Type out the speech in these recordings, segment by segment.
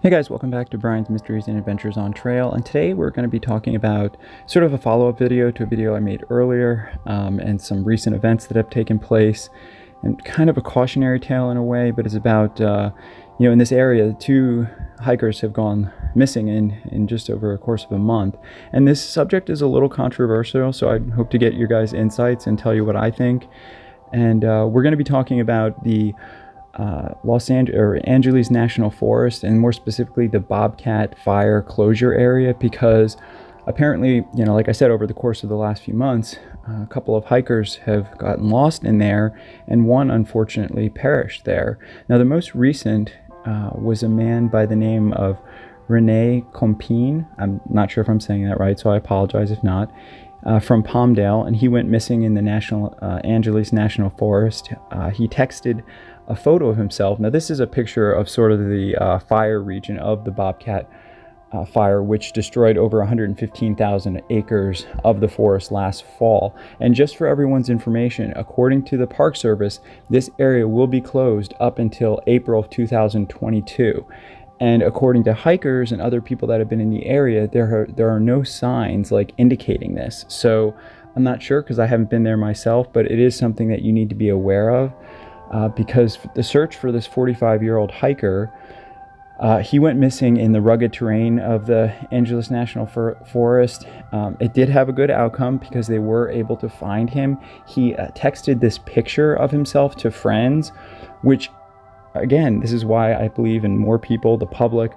Hey guys, welcome back to Brian's Mysteries and Adventures on Trail, and today we're going to be talking about sort of a follow-up video to a video I made earlier, and some recent events that have taken place, and kind of a cautionary tale in a way, but it's about, in this area, two hikers have gone missing in just over a course of a month, and this subject is a little controversial, so I hope to get your guys' insights and tell you what I think, and we're going to be talking about the Angeles National Forest, and more specifically the Bobcat Fire closure area, because apparently, like I said, over the course of the last few months, a couple of hikers have gotten lost in there, and one unfortunately perished there. Now, the most recent was a man by the name of Rene Compean. I'm not sure if I'm saying that right, so I apologize if not. From Palmdale, and he went missing in the Angeles National Forest. He texted a photo of himself. Now, this is a picture of sort of the fire region of the Bobcat fire, which destroyed over 115,000 acres of the forest last fall. And just for everyone's information, according to the Park Service, this area will be closed up until April of 2022. And according to hikers and other people that have been in the area, there are no signs like indicating this. So I'm not sure, because I haven't been there myself, but it is something that you need to be aware of, because the search for this 45-year-old hiker, he went missing in the rugged terrain of the Angeles National Forest. It did have a good outcome because they were able to find him. He texted this picture of himself to friends, which, again, this is why I believe in more people, the public.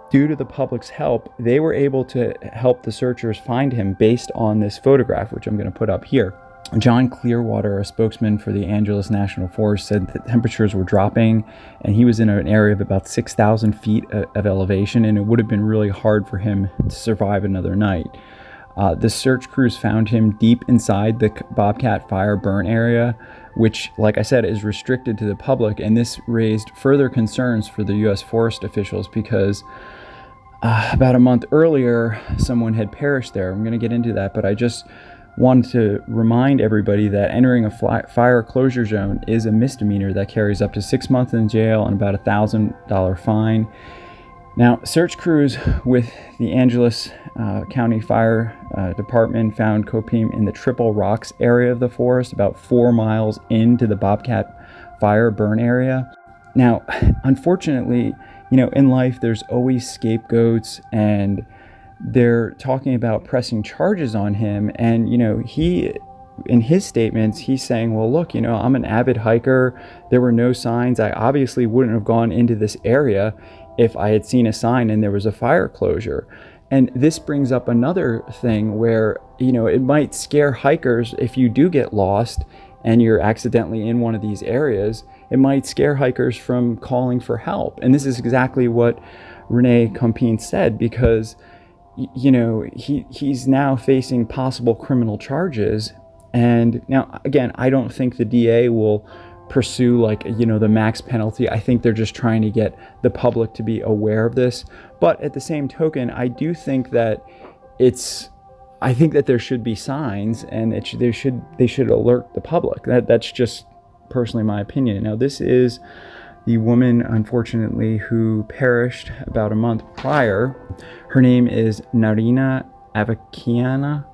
Due to the public's help, they were able to help the searchers find him based on this photograph, which I'm going to put up here. John Clearwater, a spokesman for the Angeles National Forest, said that temperatures were dropping, and he was in an area of about 6,000 feet of elevation, and it would have been really hard for him to survive another night. The search crews found him deep inside the Bobcat Fire burn area, which, like I said, is restricted to the public, and this raised further concerns for the U.S. forest officials because about a month earlier, someone had perished there. I'm going to get into that, but I just wanted to remind everybody that entering a fire closure zone is a misdemeanor that carries up to 6 months in jail and about $1,000 fine. Now, search crews with the Angeles County Fire Department found Compean in the Triple Rocks area of the forest, about 4 miles into the Bobcat Fire burn area. Now, unfortunately, in life, there's always scapegoats, and they're talking about pressing charges on him. And, he, in his statements, he's saying, well, look, I'm an avid hiker. There were no signs. I obviously wouldn't have gone into this area if I had seen a sign and there was a fire closure. And this brings up another thing where, it might scare hikers if you do get lost and you're accidentally in one of these areas. It might scare hikers from calling for help. And this is exactly what Rene Compean said, because he's now facing possible criminal charges. And now, again, I don't think the DA will pursue the max penalty. I think they're just trying to get the public to be aware of this. But at the same token, I do think that there should be signs, and they should alert the public. That's just personally my opinion. Now, this is the woman, unfortunately, who perished about a month prior. Her name is Narineh Avakian.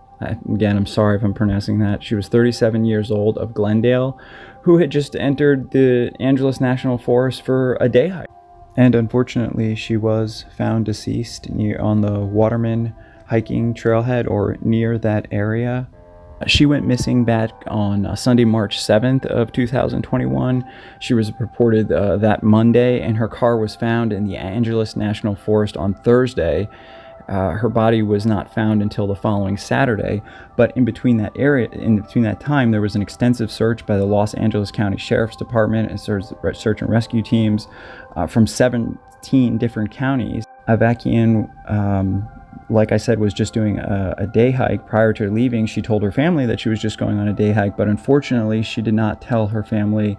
Again, I'm sorry if I'm pronouncing that. She was 37 years old, of Glendale, who had just entered the Angeles National Forest for a day hike. And unfortunately, she was found deceased on the Waterman hiking trailhead, or near that area. She went missing back on Sunday, March 7th of 2021. She was reported that Monday, and her car was found in the Angeles National Forest on Thursday. Her body was not found until the following Saturday, but in between that time, there was an extensive search by the Los Angeles County Sheriff's Department and search and rescue teams from 17 different counties. Avakian, like I said, was just doing a day hike. Prior to leaving, she told her family that she was just going on a day hike, but unfortunately, she did not tell her family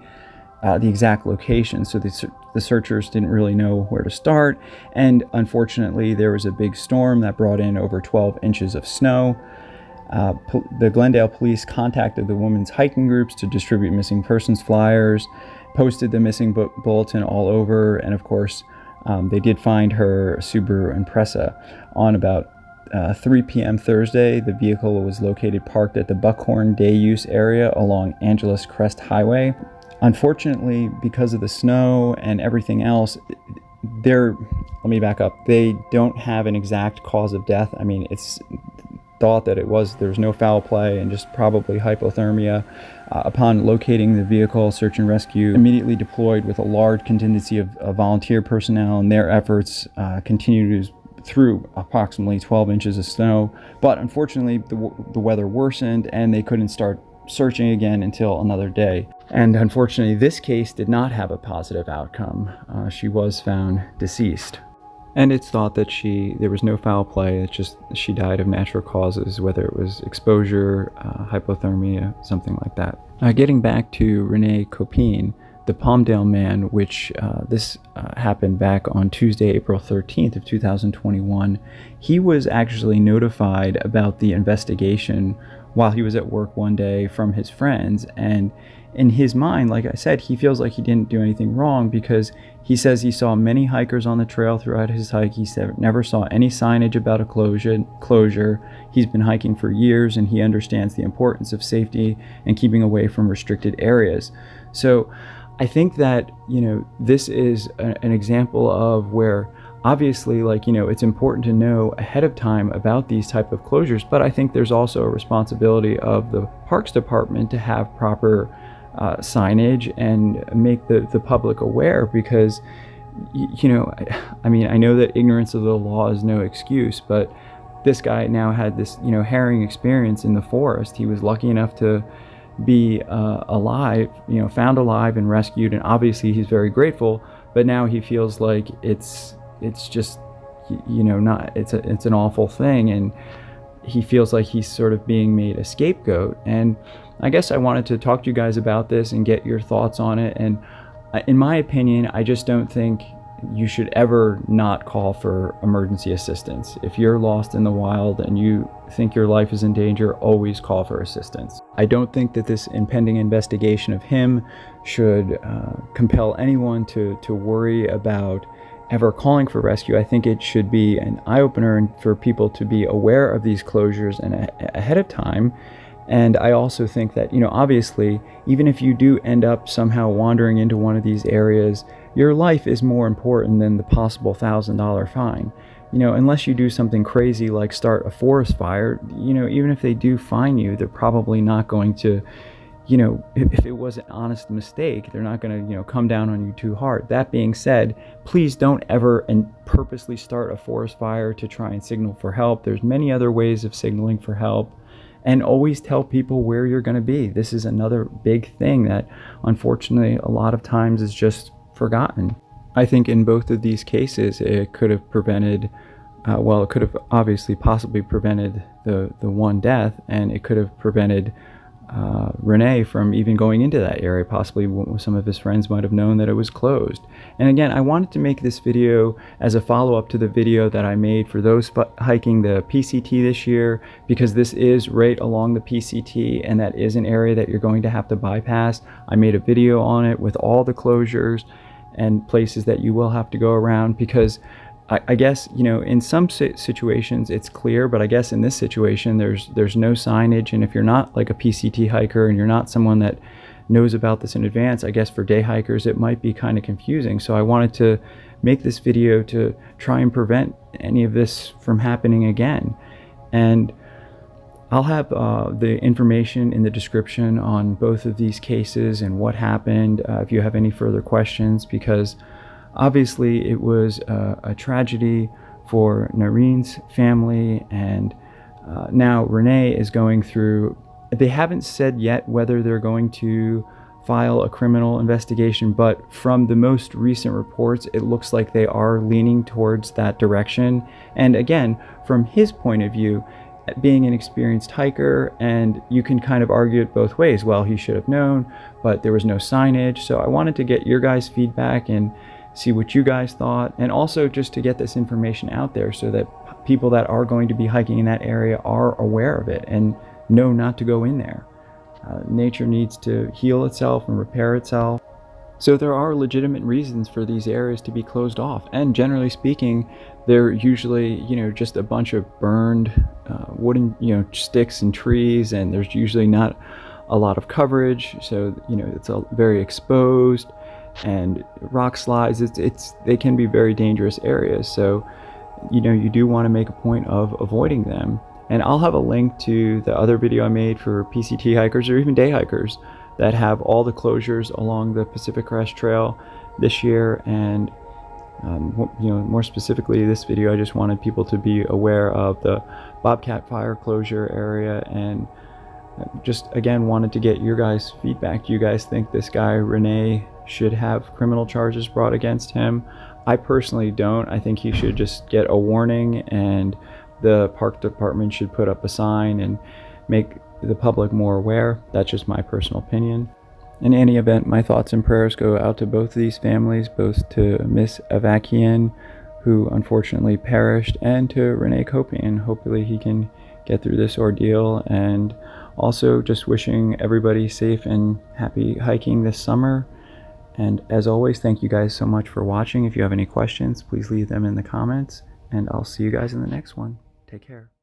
the exact location, so the searchers didn't really know where to start, and unfortunately, there was a big storm that brought in over 12 inches of snow. The Glendale police contacted the women's hiking groups to distribute missing persons flyers, posted the missing bulletin all over, and of course, They did find her Subaru Impreza on about 3 p.m. Thursday. The vehicle was located parked at the Buckhorn Day Use area along Angeles Crest Highway. Unfortunately, because of the snow and everything else, let me back up. They don't have an exact cause of death. I mean, it's thought that there's no foul play and just probably hypothermia. Upon locating the vehicle, search and rescue immediately deployed with a large contingency of volunteer personnel, and their efforts continued through approximately 12 inches of snow. But unfortunately, the weather worsened and they couldn't start searching again until another day. And unfortunately, this case did not have a positive outcome. She was found deceased. And it's thought that there was no foul play. It's just she died of natural causes, whether it was exposure, hypothermia, something like that. Getting back to Rene Compean, the Palmdale man, which this happened back on Tuesday, April 13th of 2021. He was actually notified about the investigation while he was at work one day from his friends. And in his mind, like I said, he feels like he didn't do anything wrong because he says he saw many hikers on the trail throughout his hike. He said never saw any signage about a closure. He's been hiking for years and he understands the importance of safety and keeping away from restricted areas. So I think that, this is an example of where obviously, it's important to know ahead of time about these type of closures, but I think there's also a responsibility of the Parks Department to have proper signage and make the public aware, because I know that ignorance of the law is no excuse, but this guy now had this harrowing experience in the forest. He was lucky enough to be alive, found alive and rescued, and obviously he's very grateful, but now he feels like it's just it's an awful thing, and he feels like he's sort of being made a scapegoat. And I guess I wanted to talk to you guys about this and get your thoughts on it. And in my opinion, I just don't think you should ever not call for emergency assistance. If you're lost in the wild and you think your life is in danger, always call for assistance. I don't think that this impending investigation of him should compel anyone to worry about ever calling for rescue. I think it should be an eye-opener for people to be aware of these closures and ahead of time. And I also think that, obviously, even if you do end up somehow wandering into one of these areas, your life is more important than the possible $1,000 fine. Unless you do something crazy like start a forest fire, even if they do fine you, they're probably not going to, if it was an honest mistake, they're not going to, come down on you too hard. That being said, please don't ever purposely start a forest fire to try and signal for help. There's many other ways of signaling for help. And always tell people where you're going to be. This is another big thing that unfortunately a lot of times is just forgotten. I think in both of these cases it could have prevented, it could have obviously possibly prevented the one death, and it could have prevented Rene from even going into that area. Possibly some of his friends might have known that it was closed. And again, I wanted to make this video as a follow-up to the video that I made for those hiking the PCT this year, because this is right along the PCT and that is an area that you're going to have to bypass. I made a video on it with all the closures and places that you will have to go around, because I guess, in some situations it's clear, but I guess in this situation there's no signage. And if you're not like a PCT hiker and you're not someone that knows about this in advance, I guess for day hikers it might be kind of confusing. So I wanted to make this video to try and prevent any of this from happening again. And I'll have the information in the description on both of these cases and what happened if you have any further questions, because obviously it was a tragedy for Narineh's family, and now Rene is going through, they haven't said yet whether they're going to file a criminal investigation, but from the most recent reports it looks like they are leaning towards that direction. And again, from his point of view, being an experienced hiker, and you can kind of argue it both ways. Well, he should have known, but there was no signage. So I wanted to get your guys' feedback and see what you guys thought, and also just to get this information out there so that people that are going to be hiking in that area are aware of it and know not to go in there. Nature needs to heal itself and repair itself. So there are legitimate reasons for these areas to be closed off, and generally speaking, they're usually, just a bunch of burned wooden, sticks and trees, and there's usually not a lot of coverage, so it's very exposed, and rock slides. They can be very dangerous areas, so you do want to make a point of avoiding them. And I'll have a link to the other video I made for PCT hikers or even day hikers that have all the closures along the Pacific Crest Trail this year. And more specifically, this video, I just wanted people to be aware of the Bobcat Fire closure area, and just again wanted to get your guys' feedback. Do you guys think this guy Rene should have criminal charges brought against him? I personally don't. I think he should just get a warning, and the park department should put up a sign and make the public more aware. That's just my personal opinion. In any event, my thoughts and prayers go out to both of these families, both to Miss Avakian, who unfortunately perished, and to Rene Compean. Hopefully he can get through this ordeal, and also just wishing everybody safe and happy hiking this summer. And as always, thank you guys so much for watching. If you have any questions, please leave them in the comments, and I'll see you guys in the next one. Take care.